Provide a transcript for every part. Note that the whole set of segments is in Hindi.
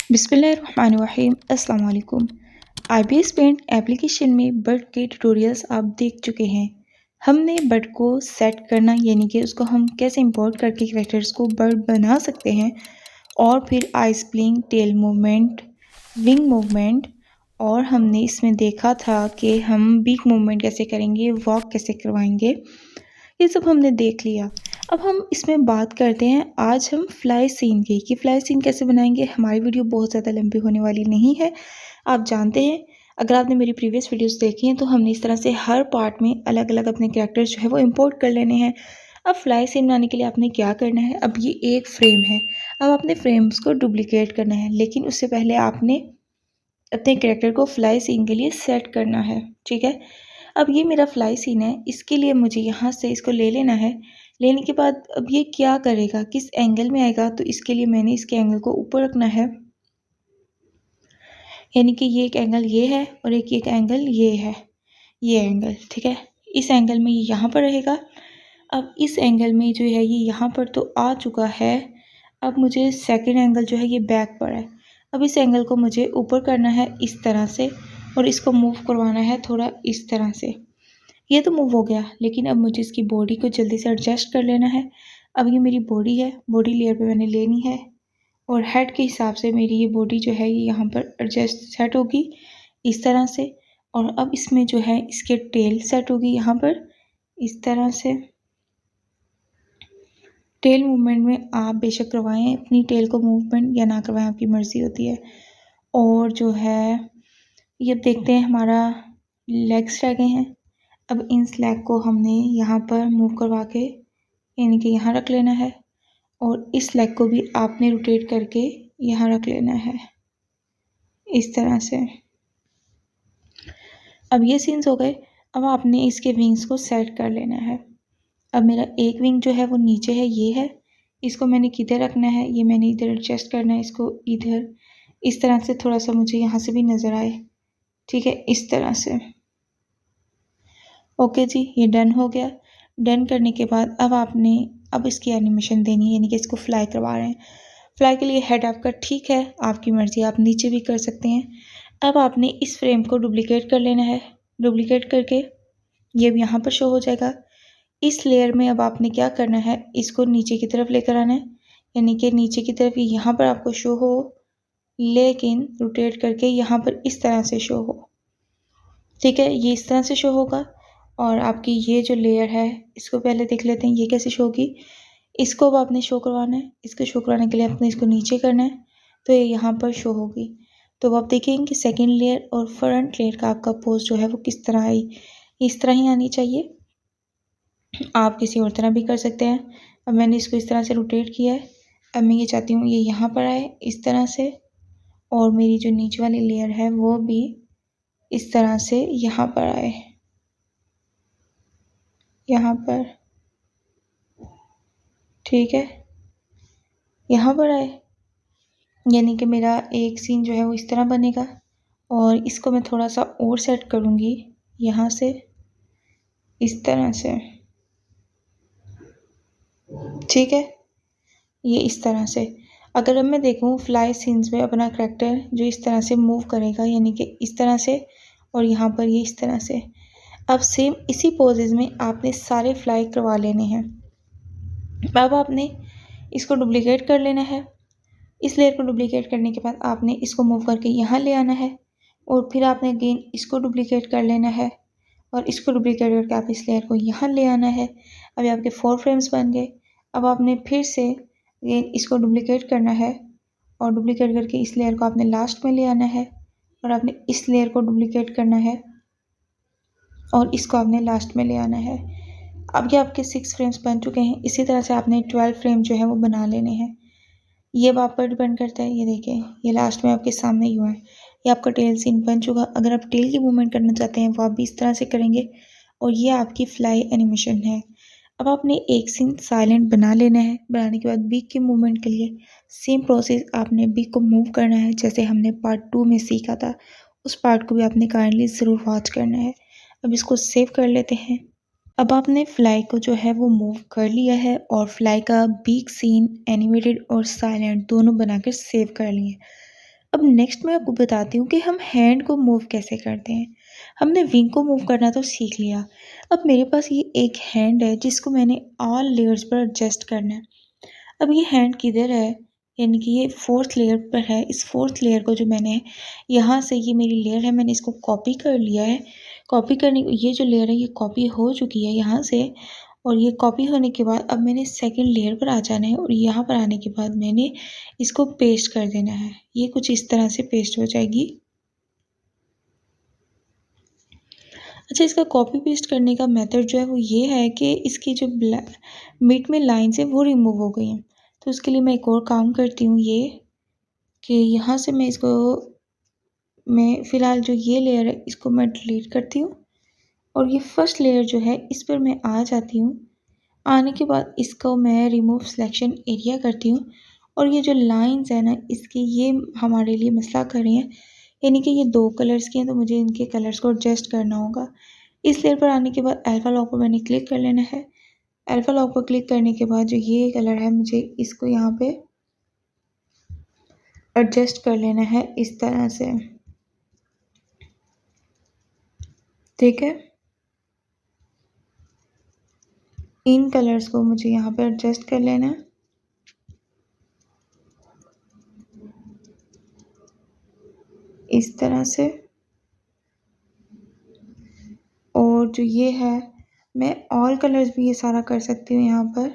बिस्मिल्लाहिर्रहमानिर्रहीम अस्सलाम वालेकुम। आईबीएस पेंट एप्लीकेशन में बर्ड के ट्यूटोरियल्स आप देख चुके हैं। हमने बर्ड को सेट करना यानी कि उसको हम कैसे इंपोर्ट करके कैरेक्टर्स को बर्ड बना सकते हैं और फिर eyes blink, tail movement, wing movement और हमने इसमें देखा था कि हम बीक मूवमेंट कैसे करेंगे, वॉक कैसे करवाएंगे, ये सब हमने देख लिया। अब हम इसमें बात करते हैं आज हम फ्लाई सीन की कि फ्लाई सीन कैसे बनाएंगे। हमारी वीडियो बहुत ज़्यादा लंबी होने वाली नहीं है। आप जानते हैं, अगर आपने मेरी प्रीवियस वीडियोस देखी हैं तो हमने इस तरह से हर पार्ट में अलग अलग अपने कैरेक्टर्स जो है वो इंपोर्ट कर लेने हैं। अब फ्लाई सीन बनाने के लिए आपने क्या करना है, अब ये एक फ्रेम है, अब आपने फ्रेम्स को डुप्लीकेट करना है, लेकिन उससे पहले आपने अपने कैरेक्टर को फ्लाई सीन के लिए सेट करना है। ठीक है, अब ये मेरा फ्लाई सीन है, इसके लिए मुझे यहाँ से इसको ले लेना है। लेने के बाद अब ये क्या करेगा, किस एंगल में आएगा, तो इसके लिए मैंने इसके एंगल को ऊपर रखना है, यानी कि ये एक एंगल ये है और एक एंगल ये है, ये एंगल। ठीक है, इस एंगल में ये यहाँ पर रहेगा। अब इस एंगल में जो है ये यहाँ पर तो आ चुका है। अब मुझे सेकंड एंगल जो है ये बैक पर है। अब इस एंगल को मुझे ऊपर करना है इस तरह से और इसको मूव करवाना है थोड़ा इस तरह से। ये तो मूव हो गया, लेकिन अब मुझे इसकी बॉडी को जल्दी से एडजस्ट कर लेना है। अब ये मेरी बॉडी है, बॉडी लेयर पे मैंने लेनी है और हेड के हिसाब से मेरी ये बॉडी जो है ये यहाँ पर एडजस्ट सेट होगी इस तरह से। और अब इसमें जो है इसके टेल सेट होगी यहाँ पर इस तरह से। टेल मूवमेंट में आप बेशक करवाएं अपनी टेल को मूवमेंट या ना करवाएं, आपकी मर्ज़ी होती है। और जो है ये देखते हैं हमारा लेग्स रह गए हैं। अब इन स्लैग को हमने यहाँ पर मूव करवा के यानी कि यहाँ रख लेना है और इस लेग को भी आपने रोटेट करके यहाँ रख लेना है इस तरह से। अब ये सीन्स हो गए। अब आपने इसके विंग्स को सेट कर लेना है। अब मेरा एक विंग जो है वो नीचे है, ये है, इसको मैंने किधर रखना है, ये मैंने इधर एडजस्ट करना है, इसको इधर इस तरह से थोड़ा सा मुझे यहाँ से भी नज़र आए। ठीक है, इस तरह से। ओके जी, ये डन हो गया। डन करने के बाद अब इसकी एनिमेशन देनी है, यानी कि इसको फ्लाई करवा रहे हैं। फ्लाई के लिए हेड आपका ठीक है, आपकी मर्ज़ी, आप नीचे भी कर सकते हैं। अब आपने इस फ्रेम को डुप्लीकेट कर लेना है। डुप्लीकेट करके ये भी यहाँ पर शो हो जाएगा। इस लेयर में अब आपने क्या करना है, इसको नीचे की तरफ लेकर आना है, यानी कि नीचे की तरफ यहाँ पर आपको शो हो, लेकिन रोटेट करके यहाँ पर इस तरह से शो हो। ठीक है, ये इस तरह से शो होगा। और आपकी ये जो लेयर है इसको पहले देख लेते हैं ये कैसे शो होगी। इसको अब आपने शो करवाना है, इसको शो करवाने के लिए आपने इसको नीचे करना है तो ये यहाँ पर शो होगी। तो अब आप देखेंगे कि सेकंड लेयर और फ्रंट लेयर का आपका पोज जो है वो किस तरह आई, इस तरह ही आनी चाहिए। आप किसी और तरह भी कर सकते हैं। अब मैंने इसको इस तरह से रोटेट किया है। अब मैं ये चाहती हूँ ये यहाँ पर आए इस तरह से और मेरी जो नीचे वाली लेयर है वो भी इस तरह से यहाँ पर आए, यहाँ पर। ठीक है, यहाँ पर आए, यानी कि मेरा एक सीन जो है वो इस तरह बनेगा और इसको मैं थोड़ा सा और सेट करूँगी यहाँ से इस तरह से। ठीक है, ये इस तरह से। अगर अब मैं देखूँ फ्लाई सीन्स में अपना करैक्टर जो इस तरह से मूव करेगा, यानी कि इस तरह से और यहाँ पर ये इस तरह से। अब सेम इसी पोजेज में आपने सारे फ्लाई करवा लेने हैं। अब आपने इसको डुप्लीकेट कर लेना है। इस लेयर को डुप्लीकेट करने के बाद आपने इसको मूव करके यहाँ ले आना है और फिर आपने अगेन इसको डुप्लीकेट कर लेना है और इसको डुप्लीकेट करके आप इस लेयर को यहाँ ले आना है। अभी आपके 4 फ्रेम्स बन गए। अब आपने फिर से अगेन इसको डुप्लीकेट करना है और डुप्लीकेट करके इस लेयर को आपने लास्ट में ले आना है और आपने इस लेयर को डुप्लीकेट करना है और इसको आपने लास्ट में ले आना है। अब ये आपके 6 फ्रेम्स बन चुके हैं। इसी तरह से आपने 12 फ्रेम जो है वो बना लेने हैं। ये अब आप पर डिपेंड करता है। ये देखिए, ये लास्ट में आपके सामने ही हुआ है। ये आपका टेल सीन बन चुका। अगर आप टेल की मूवमेंट करना चाहते हैं वो आप भी इस तरह से करेंगे और ये आपकी फ्लाई एनिमेशन है। अब आपने एक सीन साइलेंट बना लेना है। बनाने के बाद बीक की मूवमेंट के लिए सेम प्रोसेस, आपने बीक को मूव करना है जैसे हमने पार्ट 2 में सीखा था। उस पार्ट को भी आपने काइंडली ज़रूर वॉच करना है। अब इसको सेव कर लेते हैं। अब आपने फ्लाई को जो है वो मूव कर लिया है और फ्लाई का बीक सीन एनिमेटेड और साइलेंट दोनों बनाकर सेव कर लिए। अब नेक्स्ट मैं आपको बताती हूँ कि हम हैंड को मूव कैसे करते हैं। हमने विंग को मूव करना तो सीख लिया। अब मेरे पास ये एक हैंड है जिसको मैंने ऑल लेयर्स पर एडजस्ट करना है। अब ये हैंड किधर है, यानी कि ये फोर्थ लेयर पर है। इस फोर्थ लेयर को जो मैंने यहाँ से, ये मेरी लेयर है, मैंने इसको कॉपी कर लिया है। कॉपी करने, ये जो लेयर है ये कॉपी हो चुकी है यहाँ से, और ये कॉपी होने के बाद अब मैंने सेकंड लेयर पर आ जाना है और यहाँ पर आने के बाद मैंने इसको पेस्ट कर देना है। ये कुछ इस तरह से पेस्ट हो जाएगी। अच्छा, इसका कॉपी पेस्ट करने का मेथड जो है वो ये है कि इसकी जो मिड में लाइन्स है वो रिमूव हो गई हैं। तो उसके लिए मैं एक और काम करती हूँ, ये कि यहाँ से मैं फ़िलहाल जो ये लेयर है इसको मैं डिलीट करती हूँ और ये फर्स्ट लेयर जो है इस पर मैं आ जाती हूँ। आने के बाद इसको मैं रिमूव सिलेक्शन एरिया करती हूँ और ये जो लाइंस है ना इसकी, ये हमारे लिए मसला कर रही हैं, यानी कि ये 2 कलर्स की हैं, तो मुझे इनके कलर्स को एडजस्ट करना होगा। इस लेयर पर आने के बाद अल्फ़ा लॉक पर मैंने क्लिक कर लेना है। अल्फ़ा लॉक पर क्लिक करने के बाद जो ये कलर है मुझे इसको यहाँ पे एडजस्ट कर लेना है इस तरह से, ठीक है। इन कलर्स को मुझे यहाँ पे एडजस्ट कर लेना है। इस तरह से, और जो ये है मैं ऑल कलर्स भी ये सारा कर सकती हूँ यहाँ पर।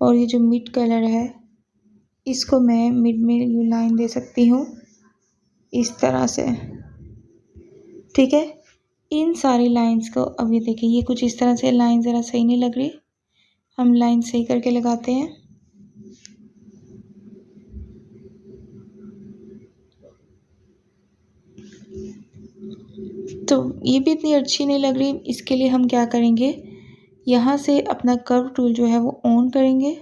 और ये जो मिड कलर है इसको मैं मिड में ये लाइन दे सकती हूँ इस तरह से, ठीक है। इन सारी लाइंस को अब ये देखिए, ये कुछ इस तरह से लाइन ज़रा सही नहीं लग रही, हम लाइन सही करके लगाते हैं। तो ये भी इतनी अच्छी नहीं लग रही, इसके लिए हम क्या करेंगे, यहाँ से अपना कर्व टूल जो है वो ऑन करेंगे।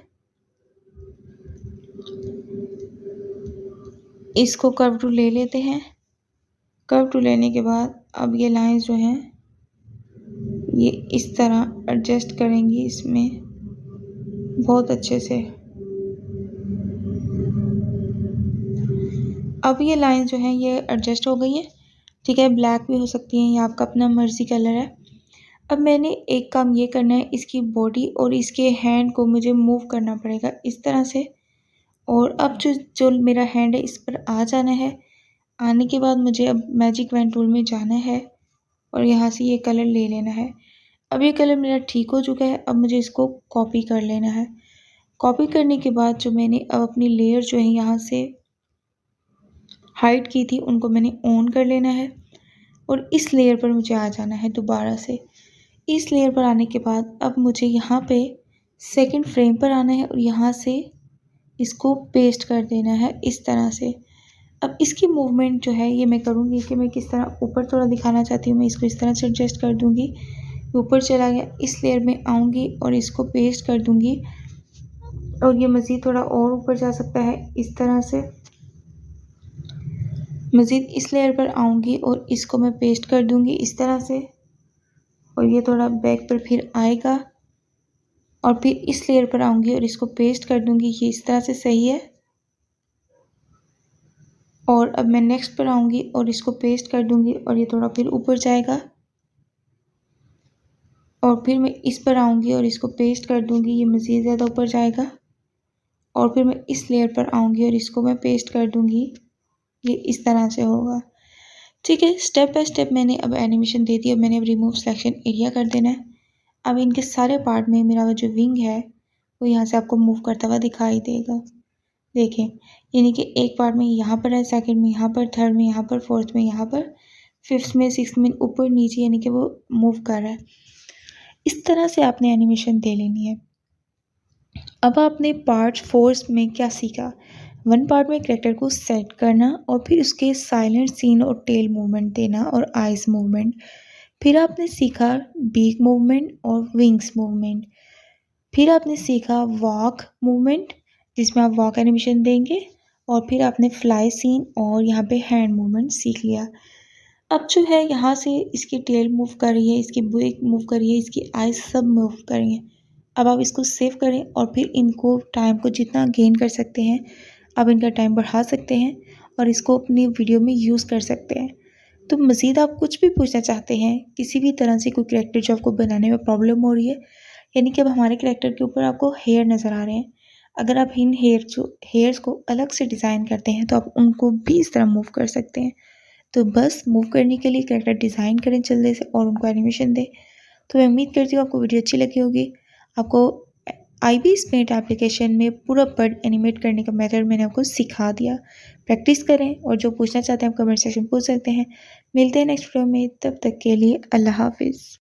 इसको कर्व टूल ले लेते हैं। कर्व टूल लेने के बाद अब ये लाइंस जो हैं ये इस तरह एडजस्ट करेंगी इसमें बहुत अच्छे से। अब ये लाइन जो हैं ये एडजस्ट हो गई हैं, ठीक है। ब्लैक भी हो सकती हैं, ये आपका अपना मर्ज़ी कलर है। अब मैंने एक काम ये करना है, इसकी बॉडी और इसके हैंड को मुझे मूव करना पड़ेगा इस तरह से। और अब जो मेरा हैंड है इस पर आ जाना है। आने के बाद मुझे अब मैजिक वैन टूल में जाना है और यहाँ से ये कलर ले लेना है। अब ये कलर मेरा ठीक हो चुका है, अब मुझे इसको कॉपी कर लेना है। कॉपी करने के बाद जो मैंने अब अपनी लेयर जो है यहाँ से हाइड की थी उनको मैंने ऑन कर लेना है और इस लेयर पर मुझे आ जाना है दोबारा से। इस लेयर पर आने के बाद अब मुझे यहाँ पे सेकंड फ्रेम पर आना है और यहाँ से इसको पेस्ट कर देना है इस तरह से। अब इसकी मूवमेंट जो है ये मैं करूँगी कि मैं किस तरह ऊपर थोड़ा दिखाना चाहती हूँ, मैं इसको इस तरह से एडजस्ट कर दूँगी। ऊपर चला गया, इस लेयर में आऊँगी और इसको पेस्ट कर दूँगी और ये मज़ीद थोड़ा और ऊपर जा सकता है इस तरह से। मज़ीद इस लेयर पर आऊँगी और इसको मैं पेस्ट कर दूँगी इस तरह से और ये थोड़ा बैक पर फिर आएगा और फिर इस लेयर पर आऊँगी और इसको पेस्ट कर दूँगी, ये इस तरह से सही है। और अब मैं नेक्स्ट पर आऊँगी और इसको पेस्ट कर दूँगी और ये थोड़ा फिर ऊपर जाएगा और फिर मैं इस पर आऊँगी और इसको पेस्ट कर दूँगी, ये मज़ीद ज़्यादा ऊपर जाएगा और फिर मैं इस लेयर पर आऊँगी और इसको मैं पेस्ट कर दूँगी, ये इस तरह से होगा, ठीक है। स्टेप बाय स्टेप मैंने अब एनिमेशन दे दी। अब मैंने अब रिमूव सिलेक्शन एरिया कर देना है। अब इनके सारे पार्ट में मेरा जो विंग है वो यहाँ से आपको मूव करता हुआ दिखाई देगा, देखें। यानी कि एक पार्ट में यहाँ पर है, सेकंड में यहाँ पर, थर्ड में यहाँ पर, फोर्थ में यहाँ पर, फिफ्थ में, सिक्स्थ में ऊपर नीचे, यानी कि वो मूव कर रहा है। इस तरह से आपने एनिमेशन दे लेनी है। अब आपने पार्ट 4 में क्या सीखा, 1 पार्ट में कैरेक्टर को सेट करना और फिर उसके साइलेंट सीन और टेल मूवमेंट देना और आइज मूवमेंट। फिर आपने सीखा बीक मूवमेंट और विंग्स मूवमेंट। फिर आपने सीखा वॉक मूवमेंट जिसमें आप वॉक एनिमेशन देंगे और फिर आपने फ्लाई सीन और यहाँ पे हैंड मूवमेंट सीख लिया। अब जो है यहाँ से इसकी टेल मूव कर रही है, इसकी बीक मूव कर रही है, इसकी आइज सब मूव कर रही हैं। अब आप इसको सेव करें और फिर इनको टाइम को जितना गेन कर सकते हैं आप इनका टाइम बढ़ा सकते हैं और इसको अपनी वीडियो में यूज़ कर सकते हैं। तो मज़ीद आप कुछ भी पूछना चाहते हैं, किसी भी तरह से कोई करैक्टर जो आपको बनाने में प्रॉब्लम हो रही है, यानी कि अब हमारे करैक्टर के ऊपर आपको हेयर नज़र आ रहे हैं, अगर आप इन हेयर्स को अलग से डिज़ाइन करते हैं तो आप उनको भी इस तरह मूव कर सकते हैं। तो बस मूव करने के लिए करैक्टर डिज़ाइन करें जल्दी से और उनको एनिमेशन दें। तो मैं उम्मीद करती हूँ आपको वीडियो अच्छी लगी होगी। आपको IBIS पेंट एप्लीकेशन में पूरा बर्ड एनिमेट करने का मेथड मैंने आपको सिखा दिया। प्रैक्टिस करें और जो पूछना चाहते हैं आप कमेंट सेक्शन में पूछ सकते हैं। मिलते हैं नेक्स्ट वीडियो में, तब तक के लिए अल्लाह हाफ़िज़।